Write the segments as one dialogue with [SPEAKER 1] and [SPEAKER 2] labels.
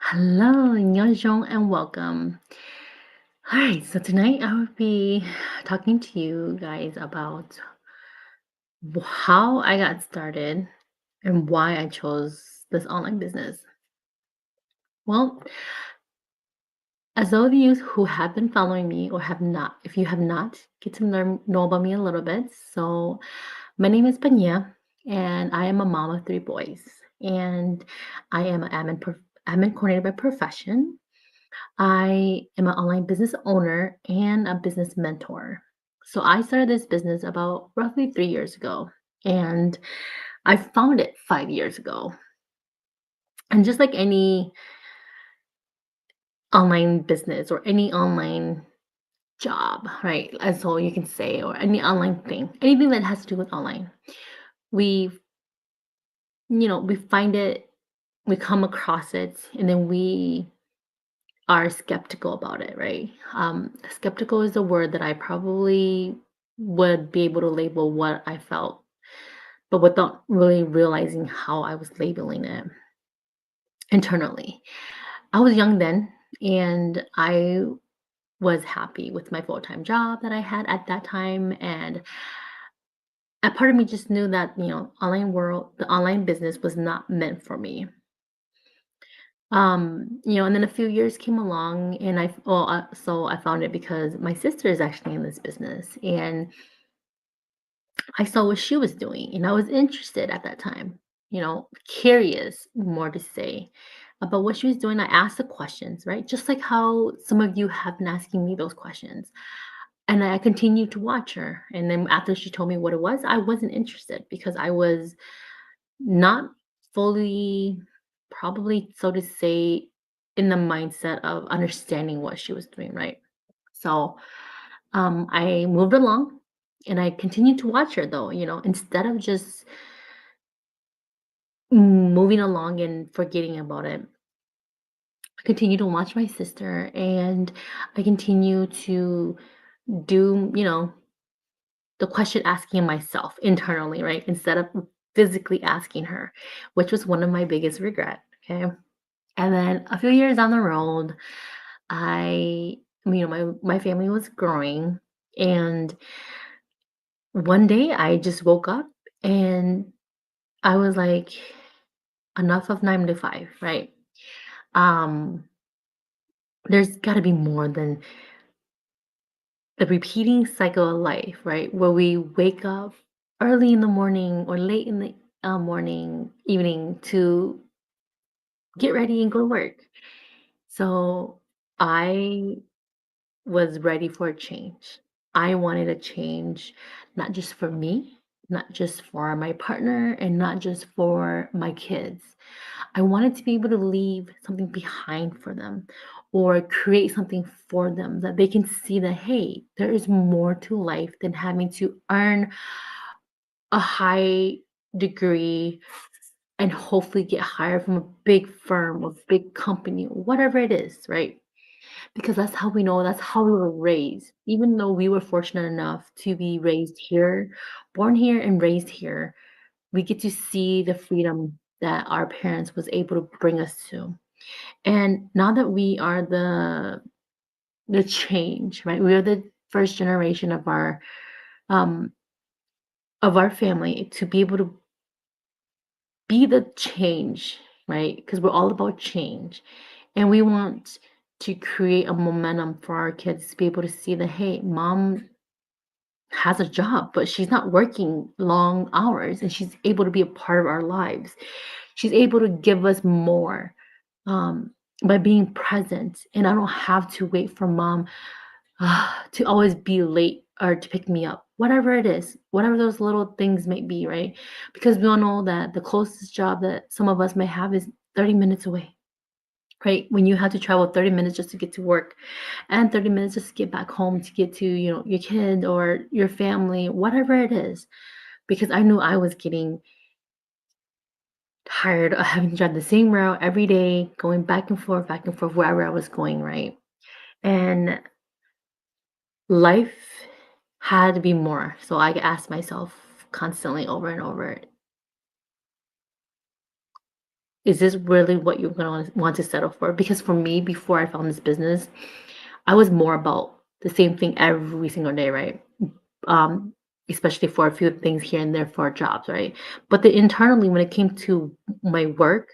[SPEAKER 1] Hello, Nyojong, and welcome. All right, so tonight I will be talking to you guys about how I got started and why I chose this online business. Well, as those of you who have been following me or have not, if you have not, get to know about me a little bit. So, my name is Panya, and I am a mom of three boys, and I am an admin coordinator by profession. I am an online business owner and a business mentor. So I started this business about roughly 3 years ago, and I found it 5 years ago. And just like any online business or any online job, right? As all you can say, or any online thing, anything that has to do with online, we, we find it, we come across it, and then we are skeptical about it, right? Skeptical is a word that I probably would be able to label what I felt, but without really realizing how I was labeling it internally. I was young then, and I was happy with my full time job that I had at that time. And a part of me just knew that, the online business was not meant for me. And then a few years came along and so I found it because my sister is actually in this business and I saw what she was doing and I was interested at that time, curious more to say about what she was doing. I asked the questions, right? Just like how some of you have been asking me those questions. And I continued to watch her. And then after she told me what it was, I wasn't interested because I was not fully, probably, so to say, in the mindset of understanding what she was doing, right? So I moved along and I continued to watch her though, instead of just moving along and forgetting about it. I continue to watch my sister and I continue to do, the question asking myself internally, right? Instead of physically asking her, which was one of my biggest regret. Okay. And then a few years down the road, I, my family was growing, and one day I just woke up and I was like, enough of 9 to 5, right? Um, there's got to be more than the repeating cycle of life, right? Where we wake up early in the morning or late in the morning, evening to get ready and go to work. So I was ready for a change. I wanted a change, not just for me, not just for my partner, and not just for my kids. I wanted to be able to leave something behind for them or create something for them that they can see that, hey, there is more to life than having to earn a high degree and hopefully get hired from a big firm or big company, whatever it is, right? Because that's how we know, that's how we were raised. Even though we were fortunate enough to be raised here, born here and raised here, we get to see the freedom that our parents was able to bring us to. And now that we are the change, right? We are the first generation um of our family to be able to be the change, right? Because we're all about change. And we want to create a momentum for our kids to be able to see that, hey, mom has a job, but she's not working long hours and she's able to be a part of our lives. She's able to give us more um, by being present. And I don't have to wait for mom to always be late or to pick me up, whatever it is, whatever those little things may be, right? Because we all know that the closest job that some of us may have is 30 minutes away, right? When you have to travel 30 minutes just to get to work and 30 minutes just to get back home to get to, your kid or your family, whatever it is, because I knew I was getting tired of having to drive the same route every day, going back and forth, wherever I was going, right? And life had to be more. So I asked myself constantly over and over, Is this really what you're gonna want to settle for? Because for me, before I found this business, I was more about the same thing every single day, right? Um, Especially for a few things here and there for jobs, right? But the internally, when it came to my work,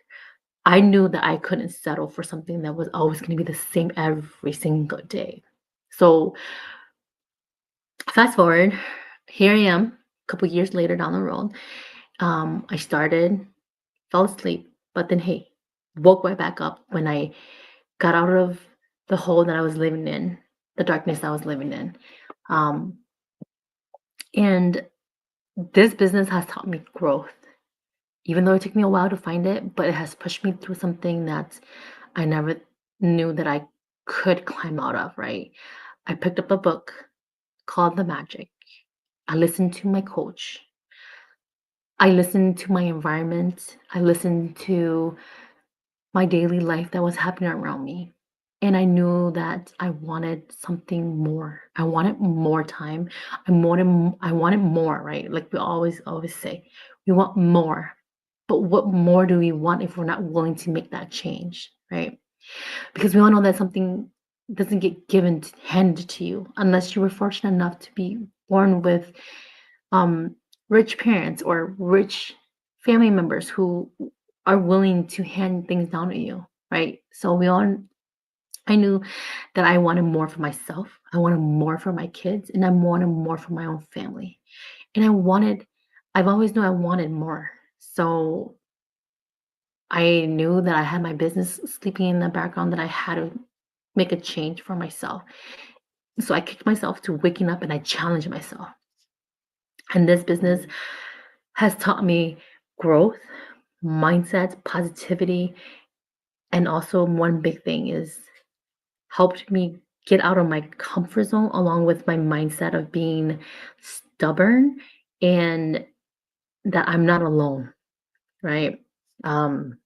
[SPEAKER 1] I knew that I couldn't settle for something that was always going to be the same every single day. So fast forward, here I am, a couple years later down the road. I started, fell asleep, but then hey, woke right back up when I got out of the hole that I was living in, the darkness I was living in. Um, and this business has taught me growth, even though it took me a while to find it, but it has pushed me through something that I never knew that I could climb out of, right? I picked up a book called The Magic. I listened to my coach. I listened to my environment. I listened to my daily life that was happening around me. And I knew that I wanted something more. I wanted more time. I wanted more, right? Like we always say, we want more. But what more do we want if we're not willing to make that change, right? Because we all know that something doesn't get handed to you unless you were fortunate enough to be born with um, rich parents or rich family members who are willing to hand things down to you, right? So I knew that I wanted more for myself. I wanted more for my kids, and I wanted more for my own family. And I've always knew I wanted more. So I knew that I had my business sleeping in the background, that I had to make a change for myself. So I kicked myself to waking up and I challenged myself. And this business has taught me growth, mindset, positivity, and also one big thing is helped me get out of my comfort zone along with my mindset of being stubborn and that I'm not alone, right? Um,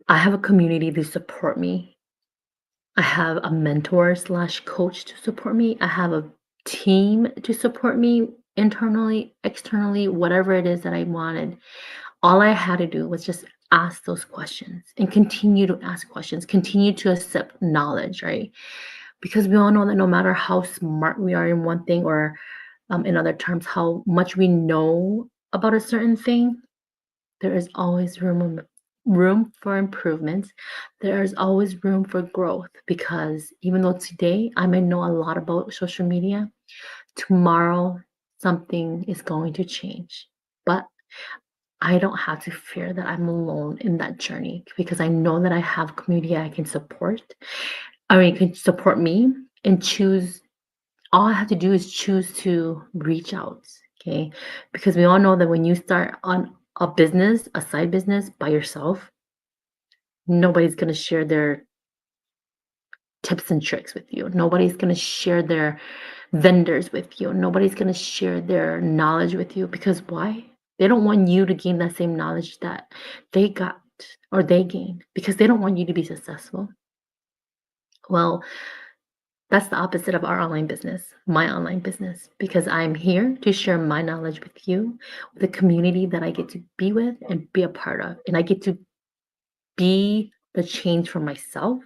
[SPEAKER 1] I have a community to support me. I have a mentor slash coach to support me. I have a team to support me internally, externally, whatever it is that I wanted. All I had to do was just ask those questions and continue to ask questions, continue to accept knowledge, right? Because we all know that no matter how smart we are in one thing or in other terms, how much we know about a certain thing, there is always room for improvement. There is always room for growth because even though today I may know a lot about social media, tomorrow something is going to change. But I don't have to fear that I'm alone in that journey because I know that I have community I can support. I mean, can support me and choose. All I have to do is choose to reach out. Okay. Because we all know that when you start on a business, a side business by yourself, nobody's going to share their tips and tricks with you. Nobody's going to share their vendors with you. Nobody's going to share their knowledge with you because why? They don't want you to gain that same knowledge that they got or they gained because they don't want you to be successful. Well, that's the opposite of our online business, my online business, because I'm here to share my knowledge with you, with the community that I get to be with and be a part of. And I get to be the change for myself.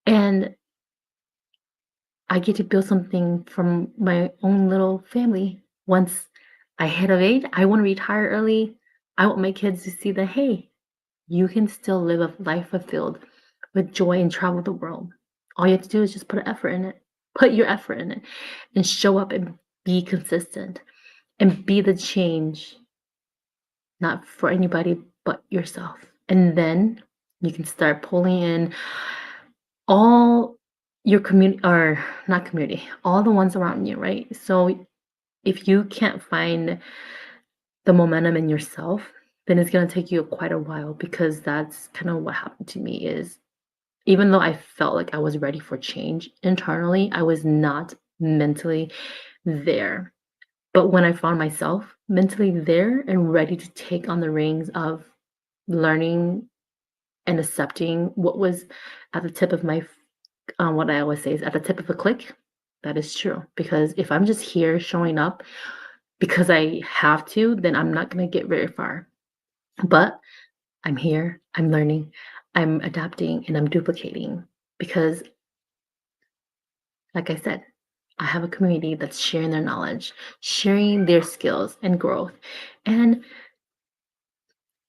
[SPEAKER 1] And I get to build something from my own little family. Once I hit of age, I want to retire early. I want my kids to see that, hey, you can still live a life fulfilled with joy and travel the world. All you have to do is just put an effort in it. Put your effort in it and show up and be consistent and be the change, not for anybody but yourself. And then you can start pulling in all your community or not community, all the ones around you, right? So if you can't find the momentum in yourself, then it's going to take you quite a while because that's kind of what happened to me is even though I felt like I was ready for change internally, I was not mentally there. But when I found myself mentally there and ready to take on the reins of learning and accepting what was at the tip of my what I always say is at the tip of a click, that is true. Because if I'm just here showing up because I have to, then I'm not going to get very far. But I'm here, I'm learning, I'm adapting, and I'm duplicating because, like I said, I have a community that's sharing their knowledge, sharing their skills and growth. And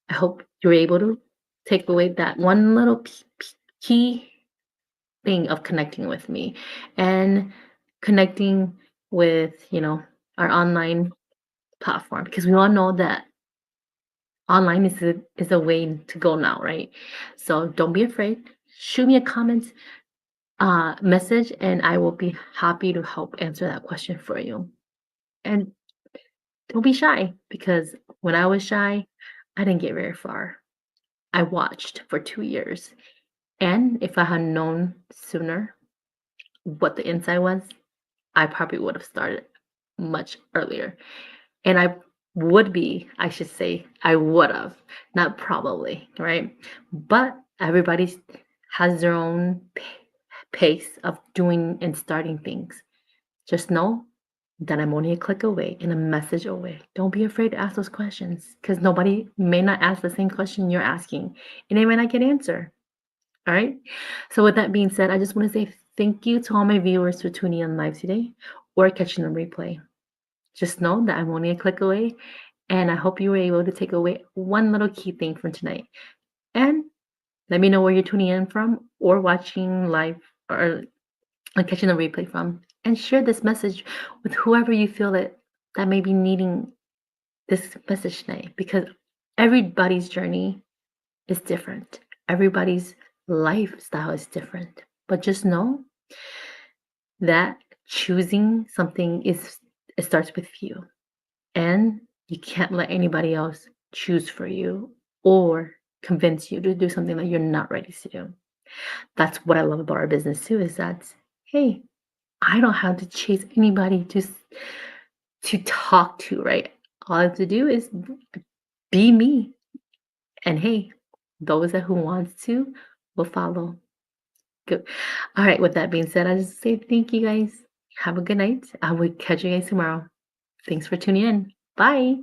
[SPEAKER 1] I hope you're able to take away that one little key thing of connecting with me and connecting with, our online platform because we all know that online is a way to go now, right? So don't be afraid. Shoot me a comment message and I will be happy to help answer that question for you. And don't be shy because when I was shy, I didn't get very far. I watched for 2 years. And if I had known sooner what the inside was, I probably would have started much earlier. And I should say, I would have, not probably, right? But everybody has their own pace of doing and starting things. Just know that I'm only a click away and a message away. Don't be afraid to ask those questions because nobody may not ask the same question you're asking and they may not get answer. All right. So with that being said, I just want to say thank you to all my viewers for tuning in live today or catching the replay. Just know that I'm only a click away and I hope you were able to take away one little key thing from tonight. And let me know where you're tuning in from or watching live or catching the replay from. And share this message with whoever you feel that may be needing this message tonight because everybody's journey is different. Everybody's lifestyle is different. But just know that choosing something it starts with you. And you can't let anybody else choose for you or convince you to do something that you're not ready to do. That's what I love about our business too, is that, hey, I don't have to chase anybody to talk to, right? All I have to do is be me. And hey, those that who wants to will follow. Good. All right, with that being said, I just say thank you guys. Have a good night. I will catch you guys tomorrow. Thanks for tuning in. Bye.